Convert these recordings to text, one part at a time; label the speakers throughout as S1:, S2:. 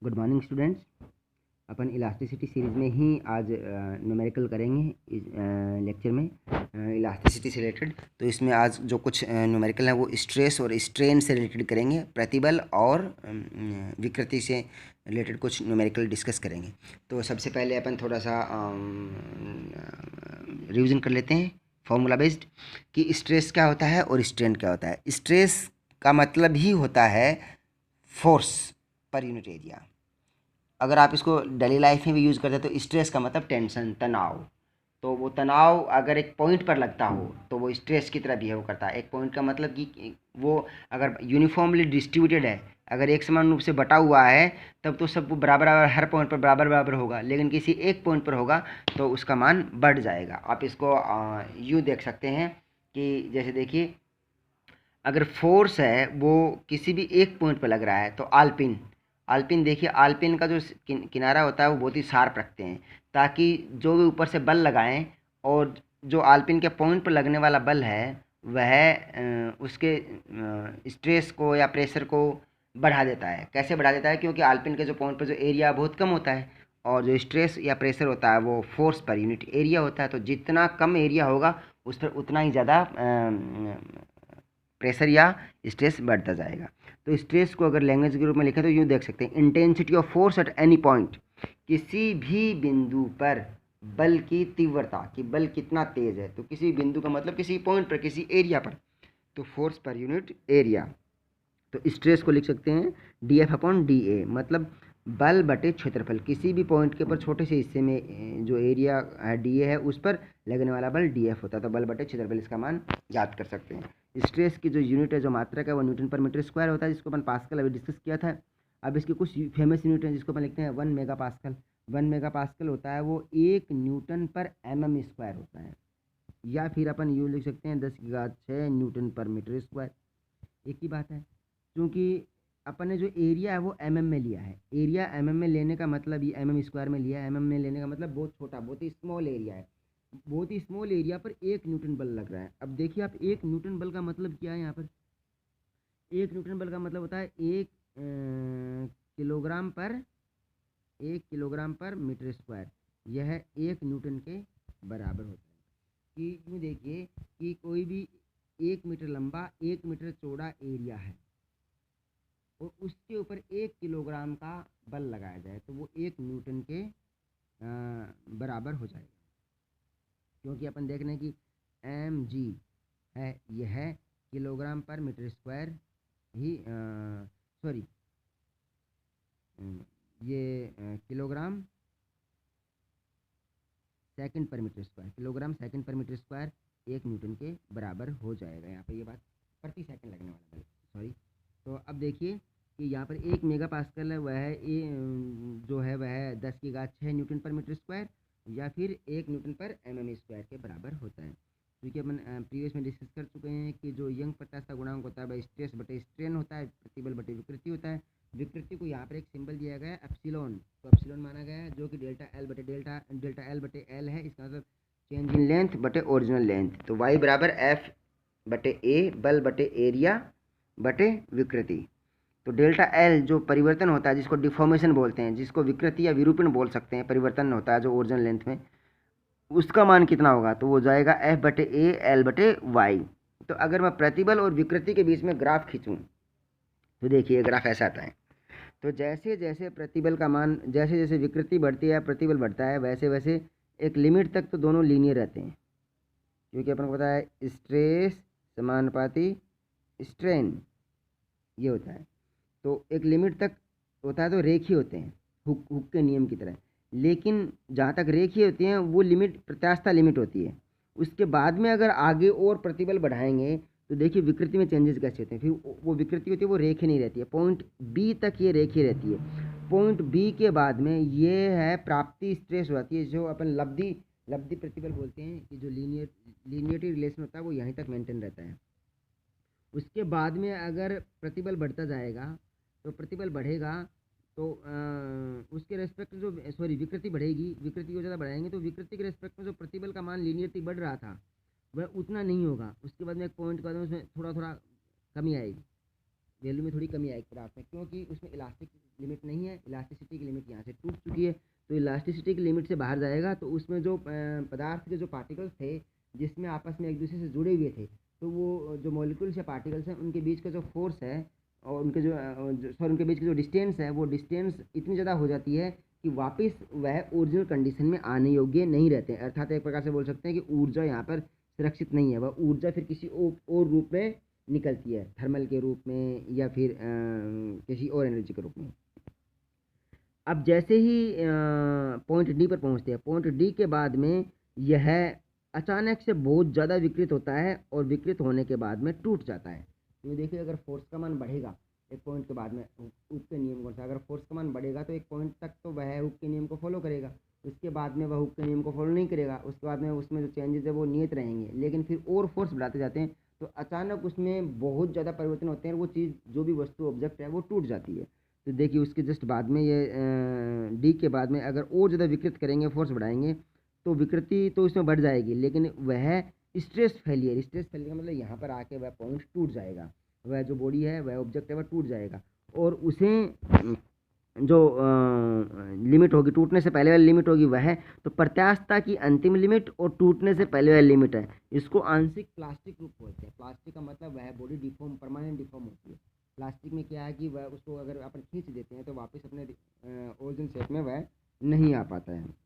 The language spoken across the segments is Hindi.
S1: Good morning students. अपन इलास्टिसिटी सीरीज़ में ही आज न्यूमेरिकल करेंगे इस लेक्चर में इलास्टिसिटी से रिलेटेड। तो इसमें आज जो कुछ न्यूमेरिकल है वो स्ट्रेस और स्ट्रेन से रिलेटेड करेंगे, प्रतिबल और विकृति से रिलेटेड कुछ न्यूमेरिकल डिस्कस करेंगे। तो सबसे पहले अपन थोड़ा सा रिवीजन कर लेते हैं फॉर्मूला बेस्ड कि स्ट्रेस क्या होता है और स्ट्रेन क्या होता है। स्ट्रेस का मतलब ही होता है फोर्स पर यूनिट एरिया। अगर आप इसको डेली लाइफ में भी यूज़ करते हैं तो स्ट्रेस का मतलब टेंशन, तनाव। तो वो तनाव अगर एक पॉइंट पर लगता हो तो वो स्ट्रेस की तरह बिहेव करता है। एक पॉइंट का मतलब कि वो अगर यूनिफॉर्मली डिस्ट्रीब्यूटेड है, अगर एक समान रूप से बटा हुआ है, तब तो सब बराबर बराबर हर पॉइंट पर बराबर बराबर होगा। लेकिन किसी एक पॉइंट पर होगा तो उसका मान बढ़ जाएगा। आप इसको यूँ देख सकते हैं कि जैसे देखिए, अगर फोर्स है वो किसी भी एक पॉइंट पर लग रहा है तो आल्पिन देखिए, आल्पिन का जो किनारा होता है वो बहुत ही शार्प रखते हैं, ताकि जो भी ऊपर से बल लगाएं और जो आल्पिन के पॉइंट पर लगने वाला बल है वह उसके स्ट्रेस को या प्रेशर को बढ़ा देता है। कैसे बढ़ा देता है? क्योंकि आल्पिन के जो पॉइंट पर जो एरिया बहुत कम होता है और जो स्ट्रेस या प्रेशर होता है वो फोर्स पर यूनिट एरिया होता है। तो जितना कम एरिया होगा उस पर उतना ही ज़्यादा प्रेशर या स्ट्रेस बढ़ता जाएगा। तो स्ट्रेस को अगर लैंग्वेज के रूप में लिखें तो यूँ देख सकते हैं, intensity of force at any point, किसी भी बिंदु पर बल की तीव्रता, कि बल कितना तेज है। तो किसी बिंदु का मतलब किसी पॉइंट पर, किसी एरिया पर, तो फोर्स पर यूनिट एरिया। तो स्ट्रेस को लिख सकते हैं D F upon D A, मतलब बल बटे क्षेत्रफल। किसी भी पॉइंट के ऊपर छोटे से हिस्से में जो एरिया डी ए है उस पर लगने वाला बल डी एफ होता है। तो बल बटे क्षेत्रफल, इसका मान याद कर सकते हैं। स्ट्रेस की जो यूनिट है, जो मात्रक है, वो न्यूटन पर मीटर स्क्वायर होता है, जिसको अपन पास्कल अभी डिस्कस किया था। अब इसकी कुछ फेमस यूनिट है जिसको अपन लिखते हैं 1 मेगा पास्कल। 1 मेगा पास्कल होता है वो 1 न्यूटन पर mm स्क्वायर होता है, या फिर अपन यूँ लिख सकते हैं 10⁶ न्यूटन पर मीटर स्क्वायर। एक ही बात है, क्योंकि अपन ने जो एरिया है वो mm में लिया है। एरिया mm में लेने का मतलब, ये mm स्क्वायर में लिया है, mm में लेने का मतलब बहुत छोटा, बहुत ही स्मॉल एरिया है। बहुत ही स्मॉल एरिया पर 1 न्यूटन बल लग रहा है। अब देखिए आप, 1 न्यूटन बल का मतलब क्या है यहाँ पर? 1 न्यूटन बल का मतलब होता है 1 किलोग्राम पर मीटर स्क्वायर। यह 1 न्यूटन के बराबर होता है। कि यूँ देखिए कि कोई भी 1 मीटर लंबा, 1 मीटर चौड़ा एरिया है और उसके ऊपर 1 किलोग्राम का बल लगाया जाए तो वो 1 न्यूटन के बराबर हो जाएगा। क्योंकि अपन देख रहे हैं कि एम जी है, यह किलोग्राम पर मीटर स्क्वायर ही, सॉरी, ये किलोग्राम सेकंड पर मीटर स्क्वायर, किलोग्राम सेकंड पर मीटर स्क्वायर 1 न्यूटन के बराबर हो जाएगा। यहाँ पे ये बात प्रति सेकंड लगने वाला बल, सॉरी। तो अब देखिए कि यहाँ पर 1 मेगा पास्कल है, वह जो है वह 10⁶ न्यूटन पर मीटर स्क्वायर या फिर 1 न्यूटन पर mm स्क्वायर के बराबर होता है। क्योंकि अपन प्रीवियस में डिस्कस कर चुके हैं कि जो यंग प्रत्यास्थ गुणांक होता है वह स्ट्रेस बटे स्ट्रेन होता है, प्रतिबल बटे विकृति होता है। विकृति को यहाँ पर एक सिंबल दिया गया है एप्सिलॉन, तो एप्सिलॉन माना गया है, जो कि डेल्टा एल बटे एल है। इसका मतलब चेंज इन लेंथ बटे ओरिजिनल लेंथ। तो वाई बराबर एफ बटे ए, बल बटे एरिया बटे विकृति। तो डेल्टा एल जो परिवर्तन होता है, जिसको डिफॉर्मेशन बोलते हैं, जिसको विकृति या विरूपण बोल सकते हैं, परिवर्तन होता है जो ओरिजिनल लेंथ में, उसका मान कितना होगा? तो वो जाएगा एफ बटे ए एल बटे वाई। तो अगर मैं प्रतिबल और विकृति के बीच में ग्राफ खींचूँ तो देखिए ग्राफ ऐसा आता है। तो जैसे जैसे प्रतिबल का मान, जैसे जैसे विकृति बढ़ती है प्रतिबल बढ़ता है, वैसे वैसे एक लिमिट तक तो दोनों लीनियर रहते हैं। क्योंकि अपन को पता है स्ट्रेस समानुपाती स्ट्रेन, ये होता है। तो एक लिमिट तक होता है तो रेखीय होते हैं, हुक के नियम की तरह। लेकिन जहाँ तक रेखीय होती हैं वो लिमिट प्रत्यास्थ लिमिट होती है। उसके बाद में अगर आगे और प्रतिबल बढ़ाएंगे तो देखिए विकृति में चेंजेस कैसे होते हैं। फिर वो विकृति होती है वो रेखीय नहीं रहती है, पॉइंट बी तक ये रेखीय रहती है। पॉइंट बी के बाद में ये है प्राप्ति स्ट्रेस होती है, जो अपन लब्धि प्रतिबल बोलते हैं, कि जो लीनियरिटी रिलेशन होता है वो यहीं तक मेंटेन रहता है। उसके बाद में अगर प्रतिबल बढ़ता जाएगा तो प्रतिबल बढ़ेगा तो उसके रेस्पेक्ट जो, सॉरी, विकृति बढ़ेगी, विकृति को ज़्यादा बढ़ाएंगे तो विकृति के रेस्पेक्ट में जो प्रतिबल का मान लीनियरिटी बढ़ रहा था वह उतना नहीं होगा। उसके बाद में एक पॉइंट के बाद में उसमें थोड़ा थोड़ा कमी आएगी, वैल्यू में थोड़ी कमी आएगी ग्राफ में, क्योंकि उसमें इलास्टिक लिमिट नहीं है, इलास्टिसिटी की लिमिट यहाँ से टूट चुकी है। तो इलास्टिसिटी की लिमिट से बाहर जाएगा तो उसमें जो पदार्थ के जो पार्टिकल्स थे जिसमें आपस में एक दूसरे से जुड़े हुए थे, तो वो जो मॉलिक्यूल्स या पार्टिकल्स हैं उनके बीच का जो फोर्स है और उनके जो उनके बीच की जो डिस्टेंस है, वो डिस्टेंस इतनी ज़्यादा हो जाती है कि वापस वह ओरिजिनल कंडीशन में आने योग्य नहीं रहते हैं। अर्थात एक प्रकार से बोल सकते हैं कि ऊर्जा यहाँ पर सुरक्षित नहीं है, वह ऊर्जा फिर किसी और रूप में निकलती है, थर्मल के रूप में या फिर किसी और एनर्जी के रूप में। अब जैसे ही पॉइंट डी पर पहुंचते हैं, पॉइंट डी के बाद में यह अचानक से बहुत ज़्यादा विकृत होता है और विकृत होने के बाद में टूट जाता है। तो देखिए अगर फोर्स का मान बढ़ेगा एक पॉइंट के बाद में, हुक के नियम कौन सा, अगर फोर्स का मान बढ़ेगा तो एक पॉइंट तक तो वह हुक के नियम को फॉलो करेगा, उसके बाद में वह हुक के नियम को फॉलो नहीं करेगा, उसके बाद में उसमें जो चेंजेस है वो नियत रहेंगे। लेकिन फिर और फोर्स बढ़ाते जाते हैं तो अचानक उसमें बहुत ज़्यादा परिवर्तन होते हैं, वो चीज़ जो भी वस्तु ऑब्जेक्ट है वो टूट जाती है। तो देखिए उसके जस्ट बाद में ये डी के बाद में अगर और ज़्यादा विकृत करेंगे, फोर्स बढ़ाएंगे, तो विकृति तो इसमें बढ़ जाएगी, लेकिन वह स्ट्रेस फेलियर का मतलब यहाँ पर आके वह पॉइंट टूट जाएगा, वह जो बॉडी है वह ऑब्जेक्ट है वह टूट जाएगा। और उसे जो लिमिट होगी, टूटने से पहले वाली लिमिट होगी, वह तो प्रत्यास्थता की अंतिम लिमिट और टूटने से पहले वाली लिमिट है। इसको आंशिक प्लास्टिक रूप बोलते हैं। प्लास्टिक का मतलब वह बॉडी डिफॉर्म, परमानेंट डिफॉर्म होती है। प्लास्टिक में क्या है कि वह उसको अगर अपन खींच देते हैं तो वापस अपने ओरिजिनल शेप में वह नहीं आ पाता है।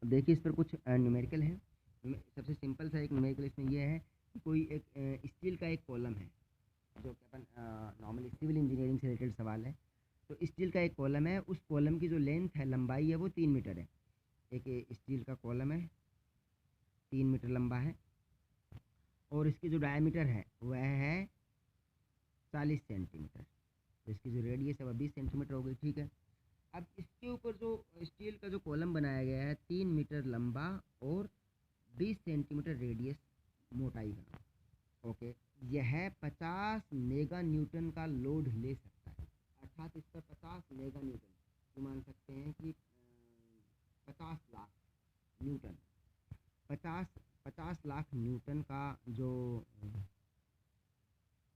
S1: अब देखिए इस पर कुछ न्यूमेरिकल है। सबसे सिंपल सा एक न्यूमेरिकल इसमें यह है कि कोई एक स्टील का एक कॉलम है, जो कि अपन नॉर्मली सिविल इंजीनियरिंग से रिलेटेड सवाल है। तो स्टील का एक कॉलम है, उस कॉलम की जो लेंथ है, लंबाई है, वो 3 मीटर है। एक स्टील का कॉलम है, 3 मीटर लंबा है और इसकी जो डायमीटर है वह है 40 सेंटीमीटर। तो इसकी जो रेडियस है वह 20 सेंटीमीटर हो गई, ठीक है। अब इसके ऊपर जो स्टील का जो कॉलम बनाया गया है 3 मीटर लंबा और 20 सेंटीमीटर रेडियस मोटाई का, ओके, यह 50 मेगा न्यूटन का लोड ले सकता है। अर्थात इस पर 50 मेगा न्यूटन, तो मान सकते हैं कि 50 लाख न्यूटन, 50 लाख न्यूटन का जो,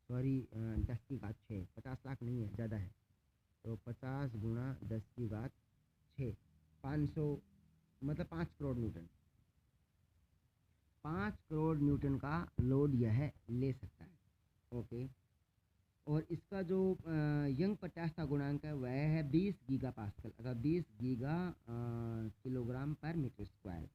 S1: सॉरी 10 की घात 6, 50 लाख नहीं है, ज़्यादा है, तो 50 गुणा 10 की घात 6, 500 मतलब 5 करोड़ न्यूटन, 5 करोड़ न्यूटन का लोड यह ले सकता है, ओके। और इसका जो यंग प्रत्यास्थता गुणांक है वह है 20 गीगा पास्कल, अर्थात 20 गीगा किलोग्राम पर मीटर स्क्वायर।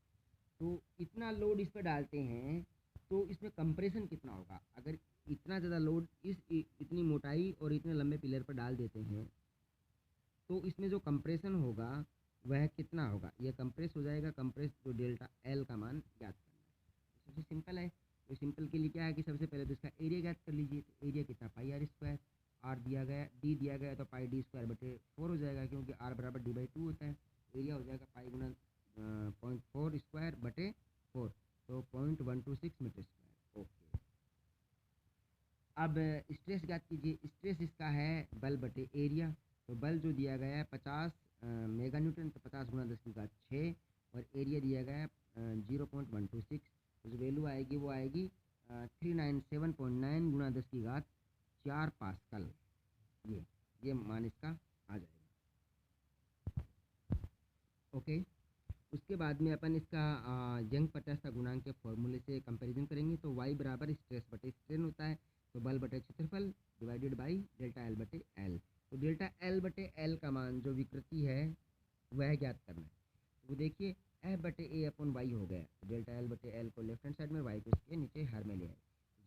S1: तो इतना लोड इस पर डालते हैं तो इसमें कंप्रेशन कितना होगा। अगर इतना ज़्यादा लोड इतनी मोटाई और इतने लंबे पिलर पर डाल देते हैं तो इसमें जो कंप्रेशन होगा वह कितना होगा, यह कंप्रेस हो जाएगा। कंप्रेस जो डेल्टा एल का मान ज्ञात करना है, सबसे सिंपल है। तो सिंपल के लिए क्या है कि सबसे पहले तो इसका एरिया ज्ञात कर लीजिए। तो एरिया कितना, पाई आर स्क्वायर, आर दिया गया, डी दिया गया तो पाई डी स्क्वायर बटे 4 हो जाएगा, क्योंकि आर बराबर डी बाई 2 होता है। एरिया हो जाएगा पाई गुना 0.4 स्क्वायर बटे 4, तो 0.126 मीटर स्क्वायर, ओके। अब स्ट्रेस ज्ञात कीजिए। स्ट्रेस इसका है बल बटे एरिया। तो बल जो दिया गया है 50 मेगा न्यूटन, तो 50 गुना 10 की घात 6, और एरिया दिया गया है 0.126, तो जो वैल्यू आएगी वो आएगी 397.9 गुना 10 की घात 4 पास्कल। ये मान इसका आ जाएगा, ओके। उसके बाद में अपन इसका यंग प्रत्यास्थता गुणांक के फॉर्मूले से कंपैरिजन करेंगे। तो y बराबर स्ट्रेस बटे स्ट्रेन होता है, तो बल बटे क्षेत्रफल डिवाइडेड बाई डेल्टा एल बटे एल। तो डेल्टा एल बटे एल का मान जो विकृति है वह ज्ञात करना है। वो देखिए एफ बटे ए अपन वाई हो गया, तो डेल्टा एल बटे एल को लेफ्ट हैंड साइड में, वाई को इसके नीचे हर में ले आए,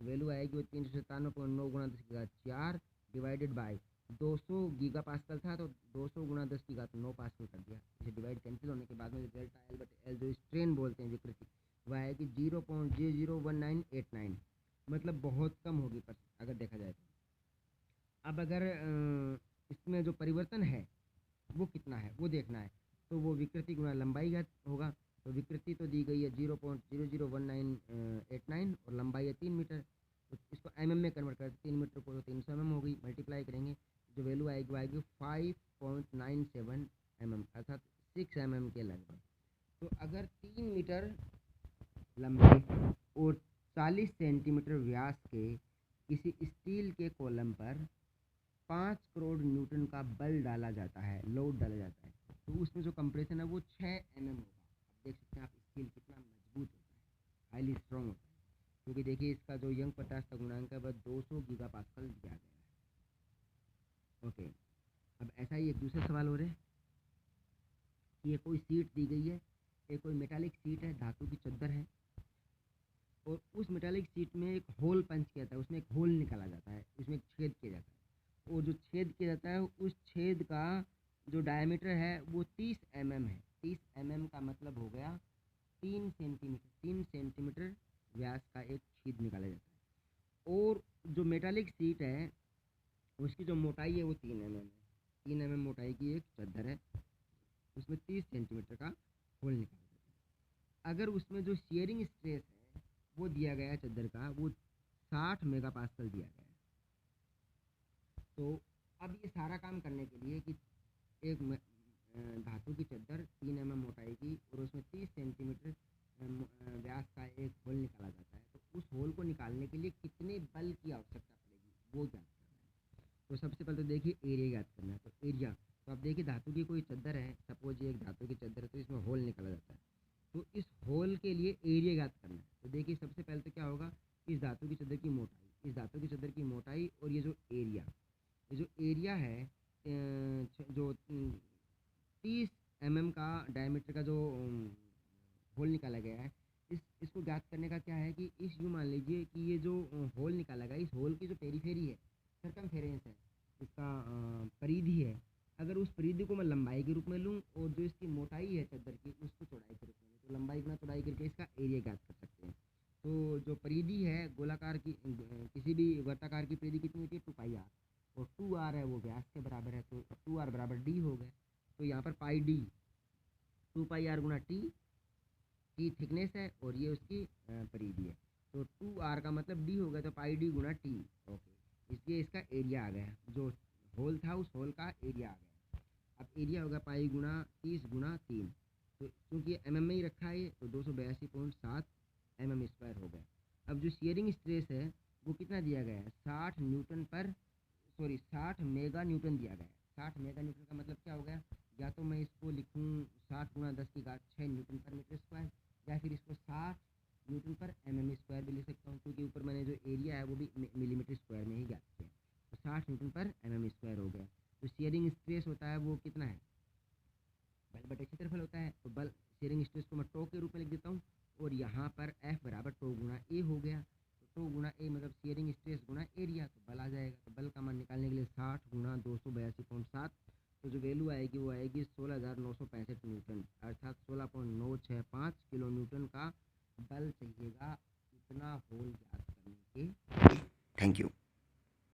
S1: तो वैल्यू आएगी वो 397.9 गुणा 10 की घात 4 डिवाइडेड बाई 200 गीगा पास्कल था, तो 200 गुणा 10 की घात 9 पास्कल कर दिया। इसे डिवाइड कैंसिल होने के बाद में डेल्टा एल बटे एल जो स्ट्रेन बोलते हैं विकृति, वह आएगी 0.001989, मतलब बहुत कम होगी पर अगर देखा जाए तो। अब अगर इसमें जो परिवर्तन है वो कितना है वो देखना है, तो वो विकृति गुणा लंबाई का होगा। तो विकृति तो दी गई है 0.001989 और लंबाई है 3 मीटर, तो इसको mm में कन्वर्ट करते 3 मीटर को, तो 300 mm हो गई। मल्टीप्लाई करेंगे जो वैल्यू आएगी वो आएगी 5.97 mm, अर्थात 6 mm के लगभग। तो अगर 3 मीटर लंबे और 40 सेंटीमीटर व्यास के किसी स्टील के कॉलम पर 5 करोड़ न्यूटन का बल डाला जाता है, लोड डाला जाता है, तो उसमें जो कंप्रेशन है वो 6 mm होगा। आप देख सकते हैं आप स्टील कितना मजबूत होता है, हाईली स्ट्रॉन्ग होता है, क्योंकि देखिए इसका जो यंग पदार्थ गुणांक है वह 200 गीगा पास्कल दिया गया है। ओके, अब ऐसा ही एक दूसरा सवाल हो रहा है कि ये कोई सीट दी गई है, ये कोई मेटालिक सीट है, धातु की चद्दर है, और उस मेटालिक सीट में एक होल पंच किया जाता है, उसमें एक होल निकाला जाता है, उसमें एक छेद किया जाता है, और जो छेद किया जाता है उस छेद का जो डायमीटर है वो 30 mm है। 30 mm का मतलब हो गया 3 सेंटीमीटर व्यास का एक छेद निकाला जाता है, और जो मेटालिक सीट है उसकी जो मोटाई है वो 3 mm है। 3 mm मोटाई की एक चद्दर है, उसमें 30 सेंटीमीटर का होल निकाला जाता है। अगर उसमें जो शियरिंग स्ट्रेस है वो दिया गया है चद्दर का, वो 60 मेगा पास्कल दिया गया है। तो अब ये सारा काम करने के लिए कि एक धातु की चद्दर 3 mm मोटाई की और उसमें 30 सेंटीमीटर व्यास का एक होल निकाला जाता है, तो उस होल को निकालने के लिए कितने बल की आवश्यकता पड़ेगी वो ज्ञात करना है। तो सबसे पहले तो देखिए एरिया ज्ञात करना है। तो एरिया, तो अब देखिए धातु की कोई चद्दर है, सपोज ये एक धातु की चद्दर है, तो इसमें होल निकाला जाता है, तो इस होल के लिए एरिया ज्ञात करना है। तो देखिए सबसे पहले तो क्या होगा, इस धातु की चद्दर की मोटाई, इस धातु की चद्दर की मोटाई और ये जो एरिया, ये जो एरिया है जो 30 mm का डायमीटर का जो होल निकाला गया है, इसको ज्ञात करने का क्या है कि इस यूँ मान लीजिए कि ये जो होल निकाला गया, इस होल की जो पेरीफेरी है, सरकमफेरेंस है, इसका परिधि है, अगर उस परिधि को मैं लंबाई के रूप में लूँ और जो इसकी मोटाई है चद्दर की उसको चौड़ाई के रूप में लूँ, तो लंबाई गुना चौड़ाई करके इसका एरिया ज्ञात कर सकते हैं। तो जो परिधि है गोलाकार की, किसी भी वर्ताकार की परिधि कितनी होती है, 2πr, और 2r है वो व्यास के बराबर है, तो 2r बराबर d हो गया। तो यहाँ पर पाई डी 2πr गुना टी थिकनेस है और ये उसकी परिधि है, तो 2r का मतलब d हो गया, तो पाई डी गुना टी। ओके, इसलिए इसका एरिया आ गया, जो होल था उस होल का एरिया आ गया। अब एरिया होगा पाई गुना 30 गुना 3, तो क्योंकि एम में ही रखा है तो 282.7 mm² हो गया। अब जो शियरिंग स्ट्रेस है वो कितना दिया गया है, 60 मेगा न्यूटन दिया गया है। 60 मेगा न्यूटन का मतलब क्या हो गया, या तो मैं इसको लिखूँ 60 गुना 10⁶ न्यूटन पर मीटर स्क्वायर, या फिर इसको 60 न्यूटन पर mm² भी लिख सकता हूँ, क्योंकि ऊपर मैंने जो एरिया है वो भी मिलीमीटर स्क्वायर में ही ज्ञात किया, तो 60 न्यूटन पर mm² हो गया। तो शियरिंग स्ट्रेस होता है वो कितना है, बल बटे क्षेत्रफल होता है, तो बल शियरिंग स्ट्रेस को मैं टो के रूप में लिख देता हूँ, और यहाँ पर F बराबर टो गुना ए हो गया, तो टो गुना ए मतलब शियरिंग स्ट्रेस गुना एरिया, तो बल आ जाएगा। तो बल का मान निकालने के लिए 60 गुना 282.7, तो जो वैल्यू आएगी वो आएगी 16,965 न्यूटन, अर्थात 16.965 किलो न्यूटन का बल चाहिएगा इतना होल ज्ञात करने के लिए। Thank you.